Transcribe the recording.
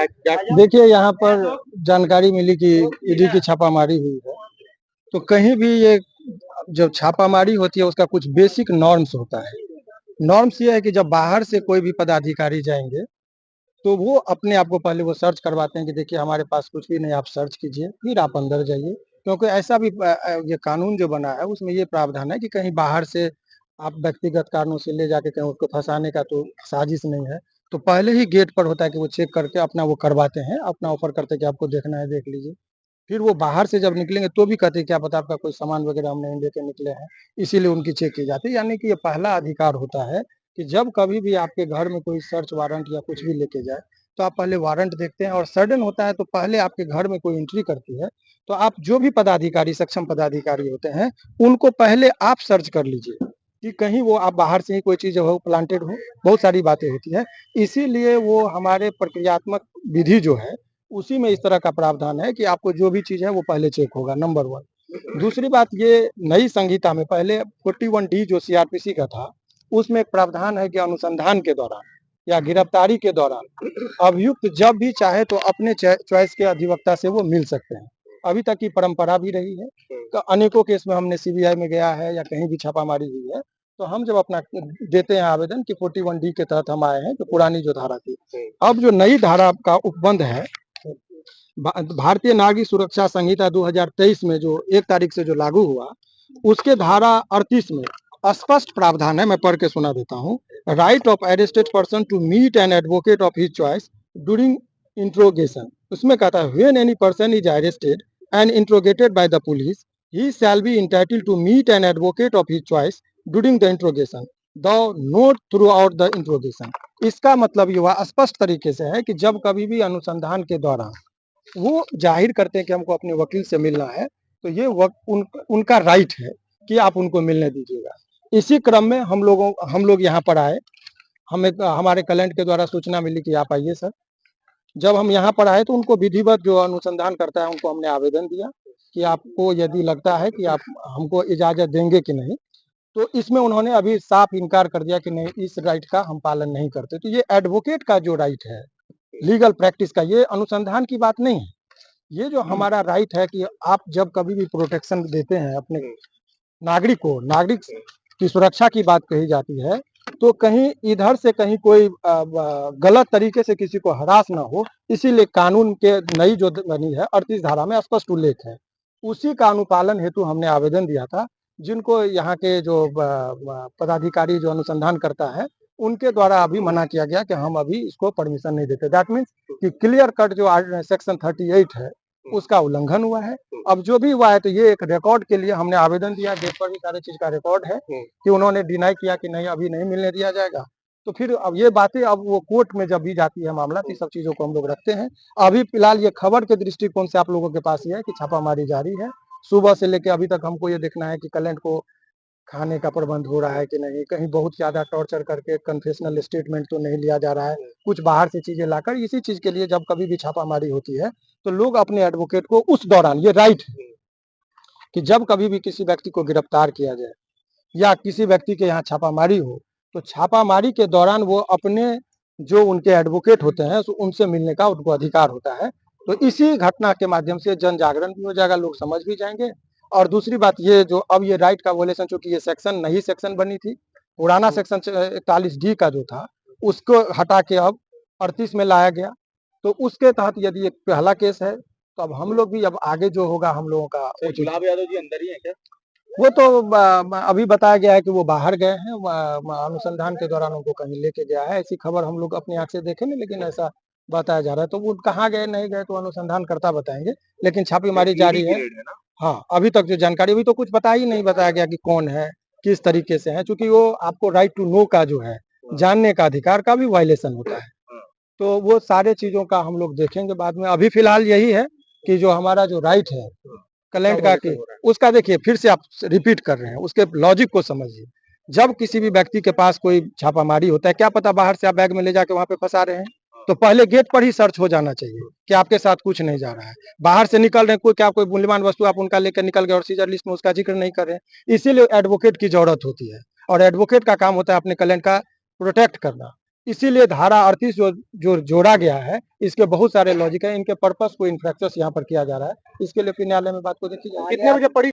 क्या? देखिए, यहाँ पर जानकारी मिली कि ईडी की छापामारी हुई है। तो कहीं भी ये जब छापामारी होती है उसका कुछ बेसिक नॉर्म्स होता है। नॉर्म्स ये है कि जब बाहर से कोई भी पदाधिकारी जाएँगे, तो वो अपने आप को पहले वो सर्च करवाते हैं कि देखिए हमारे पास कुछ भी नहीं, आप सर्च कीजिए, फिर आप अंदर जाइए। क्योंकि ऐसा भी ये कानून जो बना है उसमें ये प्रावधान है कि कहीं बाहर से आप व्यक्तिगत कारणों से ले जाके कहीं उसको फँसाने का तो साजिश नहीं है। तो पहले ही गेट पर होता है कि वो चेक करके अपना वो करवाते हैं, अपना ऑफ़र करते हैं कि आपको देखना है देख लीजिए। फिर वो बाहर से जब निकलेंगे तो भी कहते हैं क्या पता आपका कोई सामान वगैरह हम नहीं लेके निकले हैं, इसीलिए उनकी चेक की जाती है। यानी कि ये पहला अधिकार होता है कि जब कभी भी आपके घर में कोई सर्च वारंट या कुछ भी लेके जाए, तो आप पहले वारंट देखते हैं और सडन होता है तो पहले आपके घर में कोई एंट्री करती है, तो आप जो भी पदाधिकारी, सक्षम पदाधिकारी होते हैं, उनको पहले आप सर्च कर लीजिए कि कहीं वो आप बाहर से ही कोई चीज़ हो प्लांटेड हो, बहुत सारी बातें होती हैं। इसीलिए वो हमारे प्रक्रियात्मक विधि जो है, उसी में इस तरह का प्रावधान है कि आपको जो भी चीज़ है वो पहले चेक होगा, नंबर 1। दूसरी बात ये नई संहिता में पहले 41 डी जो सीआरपीसी का था, उसमें एक प्रावधान है कि अनुसंधान के दौरान या गिरफ्तारी के दौरान अभियुक्त जब भी चाहे तो अपने चॉइस के अधिवक्ता से वो मिल सकते हैं। अभी तक की परंपरा भी रही है। तो अनेकों केस में हमने सीबीआई में गया है या कहीं भी छापामारी हुई है, तो हम जब अपना देते हैं आवेदन कि 41 डी के तहत हम आए हैं, जो पुरानी जो धारा थी। अब जो नई धारा का उपबंध है, भारतीय नागरिक सुरक्षा संहिता 2023 में जो 1 तारीख से जो लागू हुआ, उसके धारा 38 में स्पष्ट प्रावधान है, मैं पढ़ के सुना देता हूँ। Right of arrested person to meet an advocate of his choice during interrogation. उसमें कहता है when any person is arrested and interrogated by the police, he shall be entitled to meet an advocate of his choice during the interrogation, the note throughout the interrogation. इसका मतलब ये हुआ स्पष्ट तरीके से है कि जब कभी भी अनुसंधान के दौरान वो जाहिर करते हैं कि हमको अपने वकील से मिलना है, तो ये उनका राइट है कि आप उनको मिलने दीजिएगा। इसी क्रम में हम लोग यहाँ पर आए, हमें हमारे क्लाइंट के द्वारा सूचना मिली कि आप आइए सर। जब हम यहाँ पर आए तो उनको विधिवत जो अनुसंधान करता है उनको हमने आवेदन दिया कि आपको यदि लगता है कि आप हमको इजाज़त देंगे कि नहीं, तो इसमें उन्होंने अभी साफ इनकार कर दिया कि नहीं, इस राइट का हम पालन नहीं करते। तो ये एडवोकेट का जो राइट है, लीगल प्रैक्टिस का, ये अनुसंधान की बात नहीं है। ये जो हमारा राइट है कि आप जब कभी भी प्रोटेक्शन देते हैं अपने नागरिक को, नागरिक की सुरक्षा की बात कही जाती है, तो कहीं इधर से कहीं कोई गलत तरीके से किसी को हरास ना हो, इसीलिए कानून के नई जो बनी है 38 धारा में स्पष्ट उल्लेख है। उसी का अनुपालन हेतु हमने आवेदन दिया था, जिनको यहाँ के जो पदाधिकारी जो अनुसंधान करता है, उनके द्वारा अभी मना किया गया कि हम अभी इसको परमिशन नहीं देते। दैट मीन्स कि क्लियर कट जो सेक्शन 38 है, उसका उल्लंघन हुआ है। अब जो भी हुआ है तो ये एक रिकॉर्ड के लिए हमने आवेदन दिया, गेट पर भी सारे चीज का रिकॉर्ड है कि उन्होंने डिनाई किया कि नहीं, अभी नहीं मिलने दिया जाएगा। तो फिर अब ये बातें अब वो कोर्ट में जब भी जाती है मामला, तो सब चीजों को हम लोग रखते हैं। अभी फिलहाल ये खबर के दृष्टिकोण से आप लोगों के पास ये है कि छापामारी जारी है। सुबह से लेकर अभी तक हमको ये देखना है कि क्लाइंट को खाने का प्रबंध हो रहा है कि नहीं, कहीं बहुत ज्यादा टॉर्चर करके कन्फेशनल स्टेटमेंट तो नहीं लिया जा रहा है, कुछ बाहर से चीजें लाकर। इसी चीज के लिए जब कभी भी छापामारी होती है तो लोग अपने एडवोकेट को उस दौरान, ये राइट है कि जब कभी भी किसी व्यक्ति को गिरफ्तार किया जाए या किसी व्यक्ति के यहाँ छापामारी हो, तो छापामारी के दौरान वो अपने जो उनके एडवोकेट होते हैं उनसे मिलने का उनको अधिकार होता है। तो इसी घटना के माध्यम से जन जागरण भी हो जाएगा, लोग समझ भी जाएंगे। और दूसरी बात ये जो अब ये राइट का वोलेशन, चूंकि ये सेक्शन नई सेक्शन बनी थी, पुराना सेक्शन 41 डी का जो था उसको हटा के अब 38 में लाया गया। तो उसके तहत यदि एक पहला केस है, तो अब हम लोग भी अब आगे जो होगा हम लोगों का। गुलाब यादव जी अंदर ही है क्या? वो तो अभी बताया गया है कि वो बाहर गए हैं, अनुसंधान के दौरान उनको कहीं लेके गया है, ऐसी खबर हम लोग अपनी आंख से देखे नहीं, लेकिन ऐसा बताया जा रहा है। तो वो कहाँ गए नहीं गए तो अनुसंधान करता बताएंगे, लेकिन छापेमारी जारी है। हाँ, अभी तक जो जानकारी, अभी तो कुछ बताया गया कि कौन है, किस तरीके से है, क्योंकि वो आपको राइट टू नो का जो है, जानने का अधिकार का भी वायलेशन होता है। तो वो सारे चीजों का हम लोग देखेंगे बाद में। अभी फिलहाल यही है कि जो हमारा जो राइट है क्लाइंट का, कि उसका देखिए फिर से आप रिपीट कर रहे हैं, उसके लॉजिक को समझिए। जब किसी भी व्यक्ति के पास कोई छापामारी होता है, क्या पता बाहर से आप बैग में ले जाके वहां पे फंसा रहे हैं, तो पहले गेट पर ही सर्च हो जाना चाहिए कि आपके साथ कुछ नहीं जा रहा है। बाहर से निकल रहे हैं, कोई क्या कोई मूल्यवान वस्तु आप उनका लेकर निकल गए और सीजर लिस्ट में उसका जिक्र नहीं कर रहे हैं। इसीलिए एडवोकेट की जरूरत होती है, और एडवोकेट का काम होता है अपने क्लाइंट का प्रोटेक्ट करना। इसीलिए धारा 38 जो जोड़ा गया है, इसके बहुत सारे लॉजिक है, इनके पर्पस को इन्फ्रेक्चस यहाँ पर किया जा रहा है, इसके लिए फिर न्यायालय में बात को देखी जाएगी। कितने बजे पड़ी